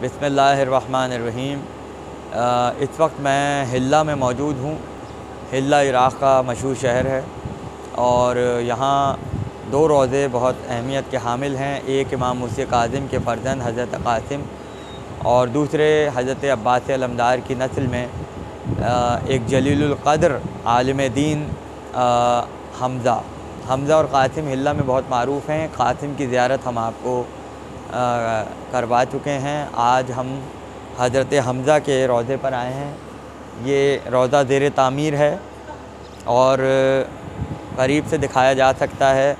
बिस्मिल्लाहिर्रहमानिर्रहीम। इस वक्त मैं हिल्ला में मौजूद हूँ। हिल्ला इराक़ का मशहूर शहर है और यहाँ दो रोज़े बहुत अहमियत के हामिल हैं। एक इमाम मूसा काज़िम के फ़र्जंद हज़रत क़ासिम और दूसरे हज़रत अब्बास अलमदार की नस्ल में एक जलीलुल क़द्र आलिम दीन हमज़ा और क़ासिम हिल्ला में बहुत मारूफ़ हैं। क़ासिम की ज़ियारत हम आपको करवा चुके हैं। आज हम हज़रत हमज़ा के रोज़े पर आए हैं। ये रोज़ा ज़ेर तामीर है और करीब से दिखाया जा सकता है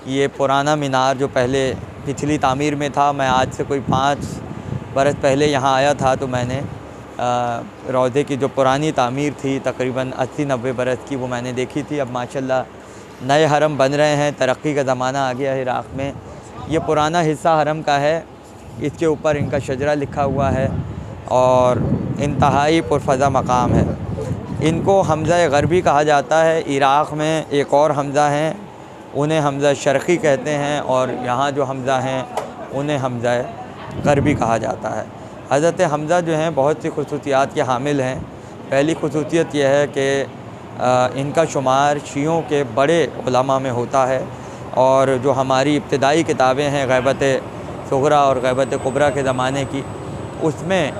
कि ये पुराना मीनार जो पहले पिछली तामीर में था, मैं आज से कोई 5 बरस पहले यहाँ आया था तो मैंने रोज़े की जो पुरानी तामीर थी तकरीबन 80-90 बरस की, वो मैंने देखी थी। अब माशाल्लाह नए हरम बन रहे हैं, तरक्की का ज़माना आ गया है इराक़ में। ये पुराना हिस्सा हरम का है, इसके ऊपर इनका शजरा लिखा हुआ है और इंतहाई पुरफ़ज़ा मकाम है। इनको हमज़ा ग़रबी कहा जाता है। इराक़ में एक और हमज़ा हैं, उन्हें हमज़ा शर्क़ी कहते हैं और यहाँ जो हमज़ा हैं उन्हें हमज़ा ग़रबी कहा जाता है। हज़रत हमज़ा जो हैं बहुत सी ख़ुसूसियात के हामिल हैं। पहली ख़ुसूसियत यह है कि इनका शुमार शियों के बड़े उलमा में होता है और जो हमारी इब्तिदाई किताबें हैं ग़ैबत सुग़रा और ग़ैबत कुबरा के ज़माने की, उसमें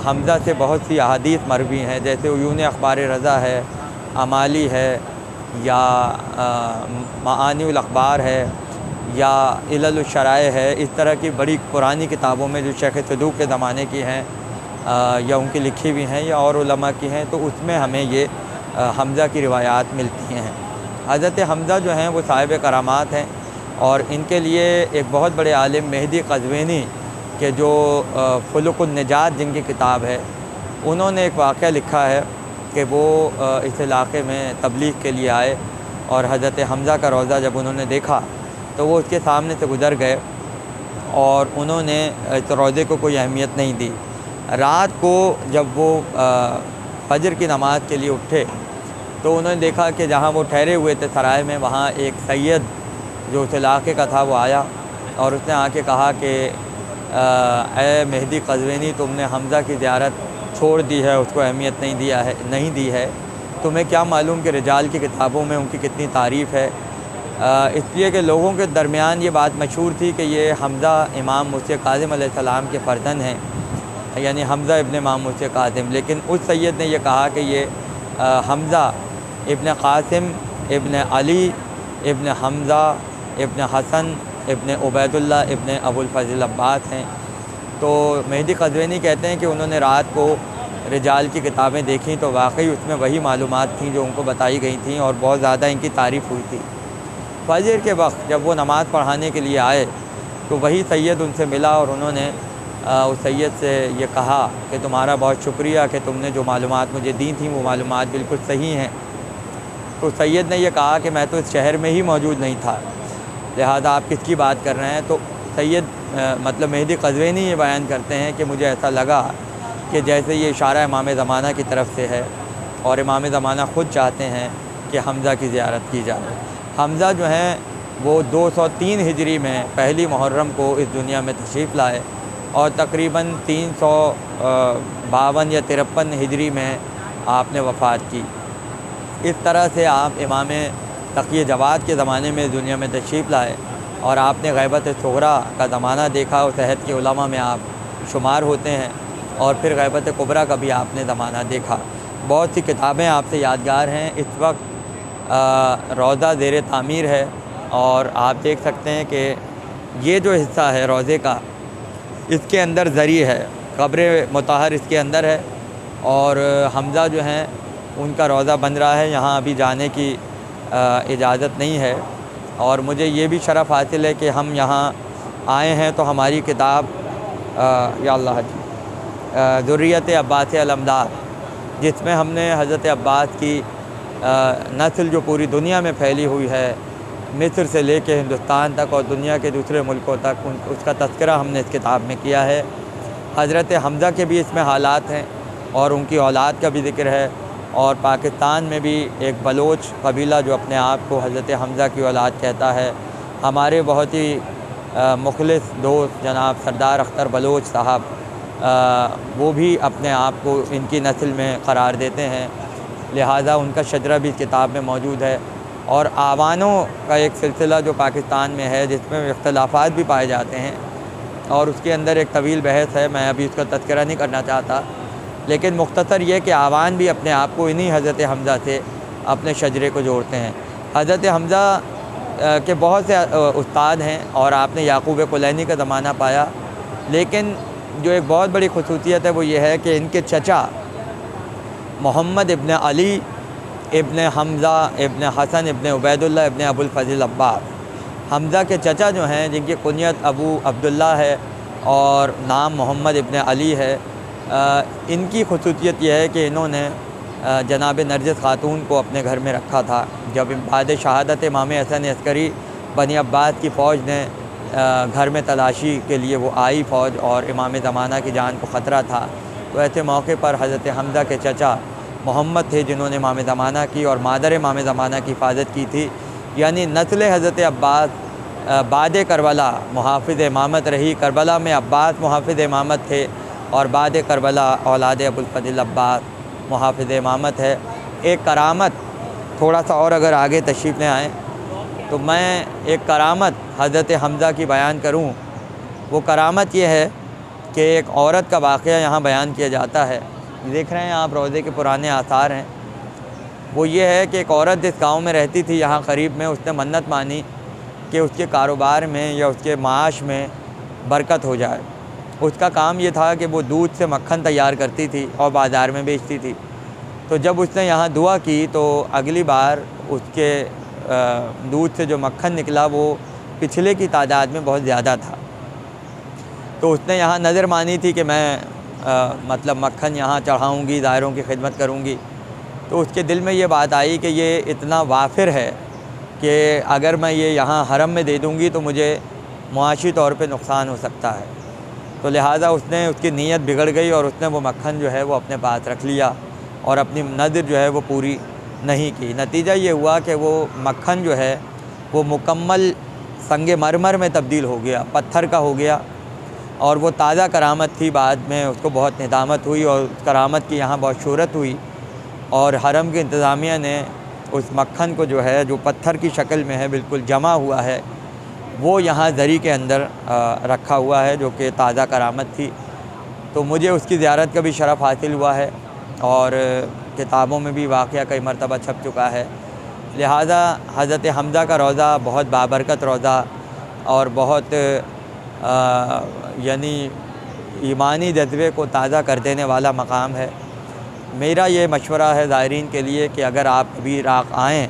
हमज़ा से बहुत सी अहादीस मरवी हैं, जैसे उयून अख़बार रज़ा है, अमाली है या माआनिउल अख़बार है या इलल शराए है। इस तरह की बड़ी पुरानी किताबों में जो शेख सदूक़ के ज़माने की हैं या उनकी लिखी हुई हैं या और उलमा की हैं, तो उसमें हमें ये हमज़ा की रिवायात मिलती हैं। हज़रत हमज़ा जो हैं वो साहिब करामात हैं और इनके लिए एक बहुत बड़े आलिम मेहदी क़ज़वीनी के जो फ़ुलुक़ुन निजात जिनकी किताब है, उन्होंने एक वाक़या लिखा है कि वो इस इलाक़े में तबलीग के लिए आए और हज़रत हमज़ा का रोज़ा जब उन्होंने देखा तो वो उसके सामने से गुज़र गए और उन्होंने इस रोज़े को कोई अहमियत नहीं दी। रात को जब वो फ़जर की नमाज़ के लिए उठे तो उन्होंने देखा कि जहाँ वो ठहरे हुए थे सराय में, वहाँ एक सैयद जो उस इलाक़े का था वो आया और उसने आके कहा कि ए मेहदी क़ज़वीनी, तुमने हमज़ा की ज़ियारत छोड़ दी है, उसको अहमियत नहीं दी है। तुम्हें क्या मालूम कि रिजाल की किताबों में उनकी कितनी तारीफ़ है। इसलिए कि लोगों के दरमियान ये बात मशहूर थी कि ये हमज़ा इमाम मूसा काज़िम अलैहिस्सलाम के फ़र्जंद हैं, यानी हमज़ा इब्न इमाम मूसा काज़िम। लेकिन उस सैयद ने यह कहा कि ये हमज़ा इब्न क़ासिम इब्न अली इब्न हमज़ा इब्न हसन इब्न उबैदुल्लाह इब्न अबुल फ़ज़ल अब्बास हैं। तो मेहदी क़ज़वीनी कहते हैं कि उन्होंने रात को रिजाल की किताबें देखी तो वाकई उसमें वही मालूमात थी जो उनको बताई गई थी और बहुत ज़्यादा इनकी तारीफ़ हुई थी। फ़जर के वक्त जब वो नमाज़ पढ़ाने के लिए आए तो वही सैयद उनसे मिला और उन्होंने उस सैयद से ये कहा कि तुम्हारा बहुत शुक्रिया कि तुमने जो मालूमात मुझे दी थी वो मालूमात बिल्कुल सही हैं। तो सैयद ने यह कहा कि मैं तो इस शहर में ही मौजूद नहीं था, लिहाजा आप किसकी बात कर रहे हैं। तो सैयद मतलब मेहदी क़ज़वीनी ये बयान करते हैं कि मुझे ऐसा लगा कि जैसे ये इशारा इमाम ज़माना की तरफ से है और इमाम ज़माना ख़ुद चाहते हैं कि हमज़ा की ज़ियारत की जाए। हमज़ा जो हैं वो 203 हिजरी में पहली मुहर्रम को इस दुनिया में तशरीफ़ लाए और तकरीबन 352 या 53 हिजरी में आपने वफ़ात की। इस तरह से आप इमाम तक़ी जवाद के ज़माने में दुनिया में तशरीफ़ लाए और आपने ग़ैबत सुग़रा का ज़माना देखा, उस अहद के उलमा में आप शुमार होते हैं और फिर ग़ैबत कुबरा का भी आपने ज़माना देखा। बहुत सी किताबें आपसे यादगार हैं। इस वक्त रोज़ा ज़ेर तामीर है और आप देख सकते हैं कि ये जो हिस्सा है रोज़े का, इसके अंदर ज़री है, क़ब्र मुतहर इसके अंदर है और हमज़ा जो हैं उनका रोज़ा बन रहा है। यहाँ अभी जाने की इजाज़त नहीं है और मुझे ये भी शरफ़ हासिल है कि हम यहाँ आए हैं तो हमारी किताब या अल्लाह ज़ुर्रियत अब्बास अलमदार, जिसमें हमने हज़रत अब्बास की नस्ल जो पूरी दुनिया में फैली हुई है, मिस्र से लेके हिंदुस्तान तक और दुनिया के दूसरे मुल्कों तक, उसका तज़किरा हमने इस किताब में किया है। हज़रत हमज़ा के भी इसमें हालात हैं और उनकी औलाद का भी ज़िक्र है और पाकिस्तान में भी एक बलोच कबीला जो अपने आप को हज़रत हमज़ा की औलाद कहता है। हमारे बहुत ही مخلص دوست جناب سردار اختر بلوچ صاحب وہ بھی اپنے آپ کو ان کی نسل میں قرار دیتے ہیں، لہٰذا ان کا شجرہ بھی کتاب میں موجود ہے۔ اور آوانوں کا ایک سلسلہ جو پاکستان میں ہے جس میں اختلافات بھی پائے جاتے ہیں، اور اس کے اندر ایک طویل بحث ہے، میں ابھی اس کا تذکرہ نہیں کرنا چاہتا، لیکن مختصر یہ کہ آوان بھی اپنے آپ کو انہی حضرت حمزہ سے اپنے شجرے کو جوڑتے ہیں۔ حضرت حمزہ کے بہت سے استاد ہیں اور آپ نے یعقوب کلینی کا زمانہ پایا، لیکن جو ایک بہت بڑی خصوصیت ہے وہ یہ ہے کہ ان کے چچا محمد ابن علی ابن حمزہ ابن حسن ابن عبید اللہ ابن ابو الفضل عباس، حمزہ کے چچا جو ہیں جن کی کنیت ابو عبداللہ ہے اور نام محمد ابن علی ہے، ان کی خصوصیت یہ ہے کہ انہوں نے جناب نرجس خاتون کو اپنے گھر میں رکھا تھا۔ جب بعد شہادت امام حسن عسکری بنی عباس کی فوج نے گھر میں تلاشی کے لیے وہ آئی فوج اور امام زمانہ کی جان کو خطرہ تھا، تو ایسے موقع پر حضرت حمزہ کے چچا محمد تھے جنہوں نے امام زمانہ کی اور مادر امام زمانہ کی حفاظت کی تھی، یعنی نسل حضرت عباس بعد کربلا محافظ امامت رہی۔ کربلا میں عباس محافظ امامت تھے اور بعد کربلا اولاد ابو الفضل عباس محافظ امامت ہے۔ ایک کرامت تھوڑا سا اور اگر آگے تشریف لے آئیں تو میں ایک کرامت حضرت حمزہ کی بیان کروں۔ وہ کرامت یہ ہے کہ ایک عورت کا واقعہ یہاں بیان کیا جاتا ہے، دیکھ رہے ہیں آپ روضے کے پرانے آثار ہیں۔ وہ یہ ہے کہ ایک عورت جس گاؤں میں رہتی تھی یہاں قریب میں، اس نے منت مانی کہ اس کے کاروبار میں یا اس کے معاش میں برکت ہو جائے۔ اس کا کام یہ تھا کہ وہ دودھ سے مکھن تیار کرتی تھی اور بازار میں بیچتی تھی۔ تو جب اس نے یہاں دعا کی تو اگلی بار اس کے دودھ سے جو مکھن نکلا وہ پچھلے کی تعداد میں بہت زیادہ تھا۔ تو اس نے یہاں نظر مانی تھی کہ میں مطلب مکھن یہاں چڑھاؤں گی، دائروں کی خدمت کروں گی۔ تو اس کے دل میں یہ بات آئی کہ یہ اتنا وافر ہے کہ اگر میں یہ یہاں حرم میں دے دوں گی تو مجھے معاشی طور پہ نقصان ہو سکتا ہے۔ تو لہٰذا اس کی نیت بگڑ گئی اور اس نے وہ مکھن جو ہے وہ اپنے پاس رکھ لیا اور اپنی نظر جو ہے وہ پوری نہیں کی۔ نتیجہ یہ ہوا کہ وہ مکھن جو ہے وہ مکمل سنگ مرمر میں تبدیل ہو گیا، پتھر کا ہو گیا، اور وہ تازہ کرامت تھی۔ بعد میں اس کو بہت ندامت ہوئی اور اس کرامت کی یہاں بہت شہرت ہوئی، اور حرم کی انتظامیہ نے اس مکھن کو جو ہے جو پتھر کی شکل میں ہے بالکل جمع ہوا ہے، وہ یہاں زری کے اندر رکھا ہوا ہے جو کہ تازہ کرامت تھی۔ تو مجھے اس کی زیارت کا بھی شرف حاصل ہوا ہے اور کتابوں میں بھی واقعہ کئی مرتبہ چھپ چکا ہے۔ لہٰذا حضرت حمزہ کا روضہ بہت بابرکت روضہ اور بہت یعنی ایمانی جذبے کو تازہ کر دینے والا مقام ہے۔ میرا یہ مشورہ ہے زائرین کے لیے کہ اگر آپ کبھی عراق آئیں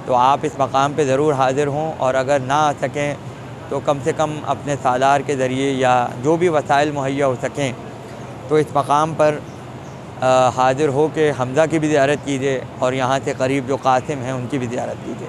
تو آپ اس مقام پہ ضرور حاضر ہوں، اور اگر نہ آ سکیں تو کم سے کم اپنے سالار کے ذریعے یا جو بھی وسائل مہیا ہو سکیں تو اس مقام پر حاضر ہو کے حمزہ کی بھی زیارت کیجیے اور یہاں سے قریب جو قاسم ہیں ان کی بھی زیارت کیجیے۔